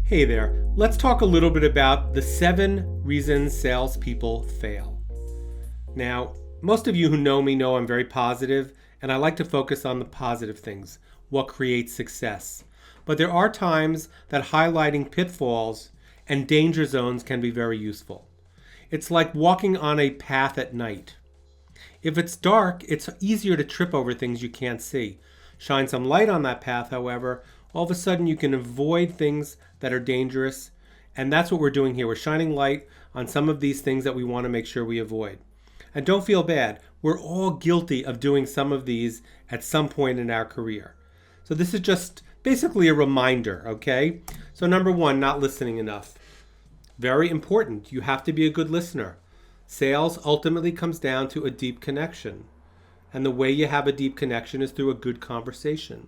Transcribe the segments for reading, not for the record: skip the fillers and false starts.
Hey there, let's talk a little bit about the 7 reasons salespeople fail. Now, most of you who know me know I'm very positive, and I like to focus on the positive things, what creates success. But there are times that highlighting pitfalls and danger zones can be very useful. It's like walking on a path at night. If it's dark, it's easier to trip over things you can't see. Shine some light on that path, however, all of a sudden you can avoid things that are dangerous. And that's what we're doing here. We're shining light on some of these things that we want to make sure we avoid. And don't feel bad. We're all guilty of doing some of these at some point in our career. So this is just basically a reminder, okay? So number 1, not listening enough. Very important. You have to be a good listener. Sales ultimately comes down to a deep connection. And the way you have a deep connection is through a good conversation.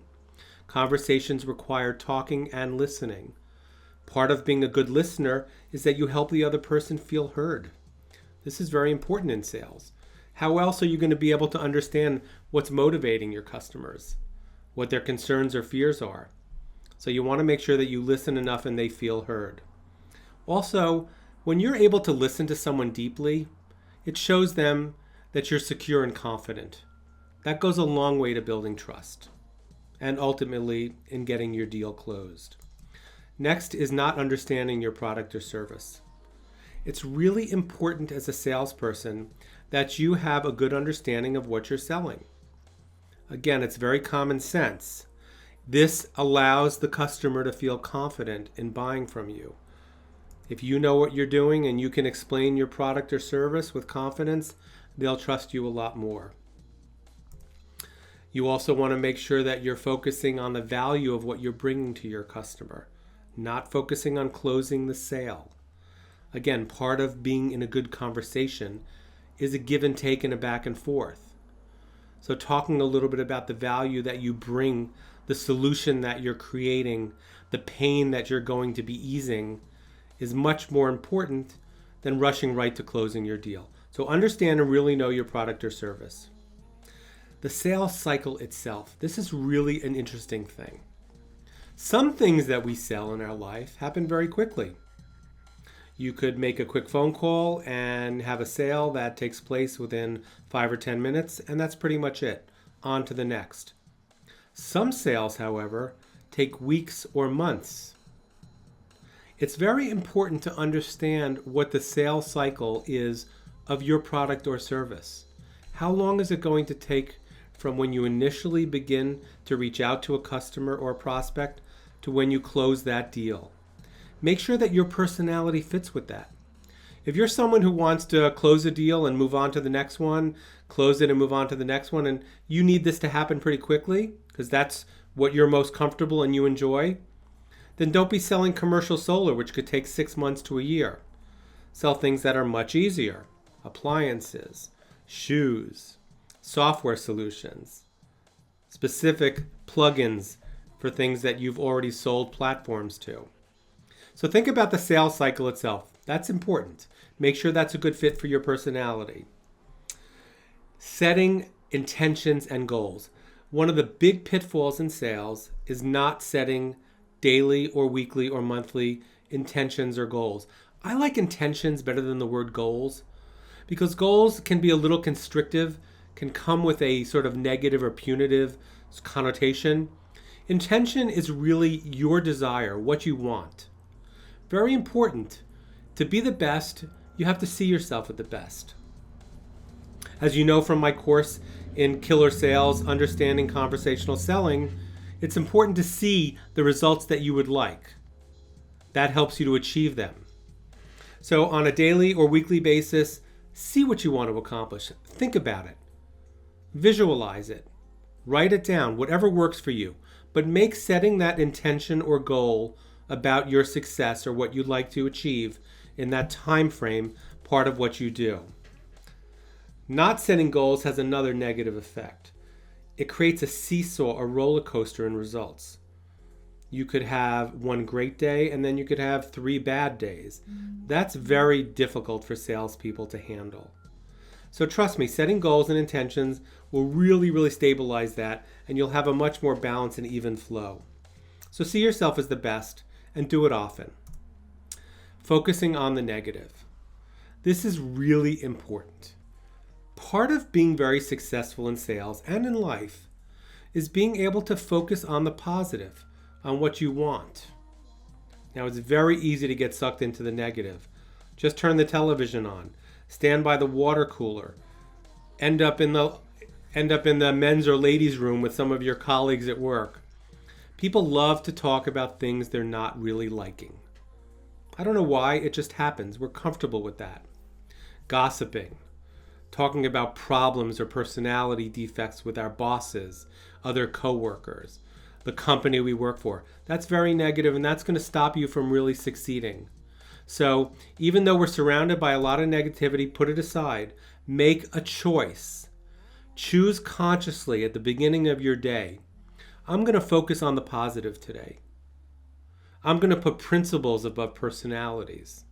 Conversations require talking and listening. Part of being a good listener is that you help the other person feel heard. This is very important in sales. How else are you going to be able to understand what's motivating your customers, what their concerns or fears are? So you want to make sure that you listen enough and they feel heard. Also, when you're able to listen to someone deeply, it shows them that you're secure and confident. That goes a long way to building trust and ultimately in getting your deal closed. Next is not understanding your product or service. It's really important as a salesperson that you have a good understanding of what you're selling. Again, it's very common sense. This allows the customer to feel confident in buying from you. If you know what you're doing and you can explain your product or service with confidence, they'll trust you a lot more. You also want to make sure that you're focusing on the value of what you're bringing to your customer, not focusing on closing the sale. Again, part of being in a good conversation is a give and take and a back and forth. So talking a little bit about the value that you bring, the solution that you're creating, the pain that you're going to be easing is much more important than rushing right to closing your deal. So understand and really know your product or service. The sales cycle itself, this is really an interesting thing. Some things that we sell in our life happen very quickly. You could make a quick phone call and have a sale that takes place within 5 or 10 minutes, and that's pretty much it. On to the next. Some sales, however, take weeks or months. It's very important to understand what the sales cycle is of your product or service. How long is it going to take from when you initially begin to reach out to a customer or a prospect to when you close that deal? Make sure that your personality fits with that. If you're someone who wants to close a deal and move on to the next one, close it and move on to the next one, and you need this to happen pretty quickly because that's what you're most comfortable and you enjoy, then don't be selling commercial solar, which could take 6 months to a year. Sell things that are much easier. Appliances, shoes, software solutions, specific plugins for things that you've already sold platforms to. So think about the sales cycle itself. That's important. Make sure that's a good fit for your personality. Setting intentions and goals. One of the big pitfalls in sales is not setting daily or weekly or monthly intentions or goals. I like intentions better than the word goals because goals can be a little constrictive, can come with a sort of negative or punitive connotation. Intention is really your desire, what you want. Very important. To be the best, you have to see yourself at the best. As you know from my course in Killer Sales, Understanding Conversational Selling, it's important to see the results that you would like. That helps you to achieve them. So on a daily or weekly basis, see what you want to accomplish. Think about it. Visualize it. Write it down, whatever works for you. But make setting that intention or goal about your success or what you'd like to achieve in that time frame part of what you do. Not setting goals has another negative effect. It creates a seesaw, a roller coaster in results. You could have one great day and then you could have 3 bad days. That's very difficult for salespeople to handle. So trust me, setting goals and intentions will really stabilize that, and you'll have a much more balanced and even flow. So see yourself as the best and do it often. Focusing on the negative. This is really important. Part of being very successful in sales and in life is being able to focus on the positive, on what you want. Now, it's very easy to get sucked into the negative. Just turn the television on, stand by the water cooler, end up in the men's or ladies' room with some of your colleagues at work. People love to talk about things they're not really liking. I don't know why, it just happens. We're comfortable with that. Gossiping, talking about problems or personality defects with our bosses, other coworkers, the company we work for. That's very negative, and that's going to stop you from really succeeding. So even though we're surrounded by a lot of negativity, put it aside. Make a choice. Choose consciously at the beginning of your day. I'm going to focus on the positive today. I'm going to put principles above personalities.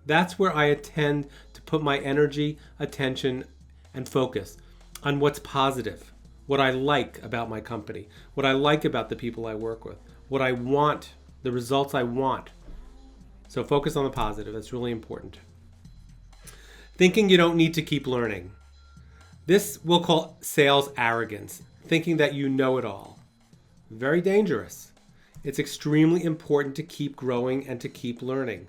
That's where I intend to put my energy, attention, and focus on what's positive, what I like about my company, what I like about the people I work with, what I want, the results I want. So focus on the positive. That's really important. Thinking you don't need to keep learning. This we'll call sales arrogance, thinking that you know it all. Very dangerous. It's extremely important to keep growing and to keep learning.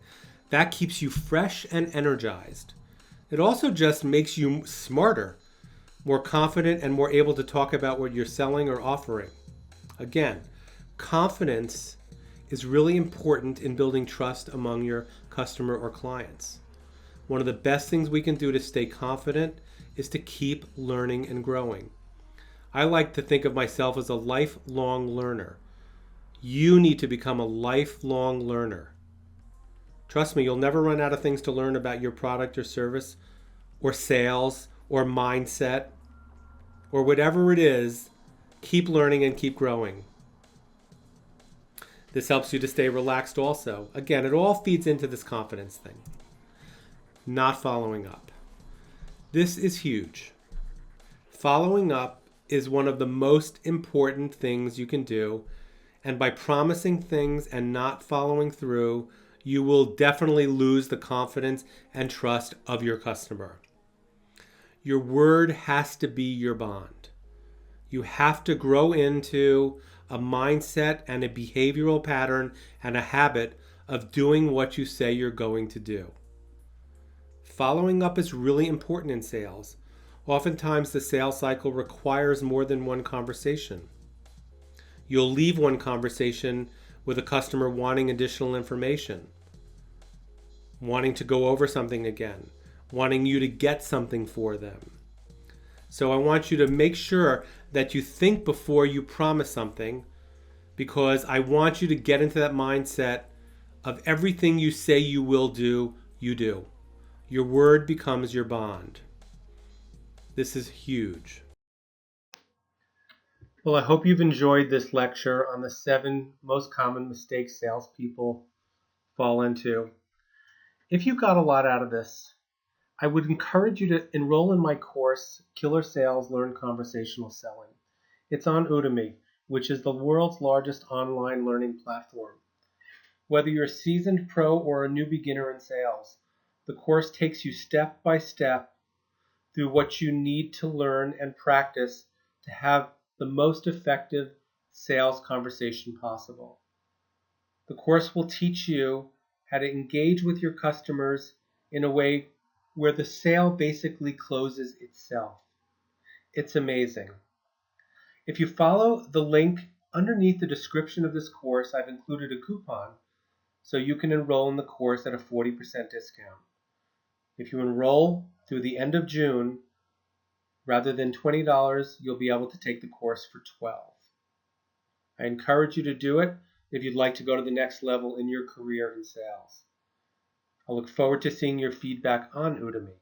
That keeps you fresh and energized. It also just makes you smarter, more confident, and more able to talk about what you're selling or offering. Again, confidence is really important in building trust among your customer or clients. One of the best things we can do to stay confident is to keep learning and growing. I like to think of myself as a lifelong learner. You need to become a lifelong learner. Trust me, you'll never run out of things to learn about your product or service or sales or mindset or whatever it is. Keep learning and keep growing. This helps you to stay relaxed also. Again, it all feeds into this confidence thing. Not following up. This is huge. Following up is one of the most important things you can do, and by promising things and not following through, you will definitely lose the confidence and trust of your customer. Your word has to be your bond. You have to grow into a mindset and a behavioral pattern and a habit of doing what you say you're going to do. Following up is really important in sales. Oftentimes, the sales cycle requires more than one conversation. You'll leave one conversation with a customer wanting additional information, wanting to go over something again, wanting you to get something for them. So I want you to make sure that you think before you promise something, because I want you to get into that mindset of everything you say you will do, you do. Your word becomes your bond. This is huge. Well, I hope you've enjoyed this lecture on the 7 most common mistakes salespeople fall into. If you got a lot out of this, I would encourage you to enroll in my course, Killer Sales Learn Conversational Selling. It's on Udemy, which is the world's largest online learning platform. Whether you're a seasoned pro or a new beginner in sales, the course takes you step by step through what you need to learn and practice to have the most effective sales conversation possible. The course will teach you how to engage with your customers in a way where the sale basically closes itself. It's amazing. If you follow the link underneath the description of this course, I've included a coupon so you can enroll in the course at a 40% discount. If you enroll through the end of June, rather than $20, you'll be able to take the course for $12. I encourage you to do it if you'd like to go to the next level in your career in sales. I look forward to seeing your feedback on Udemy.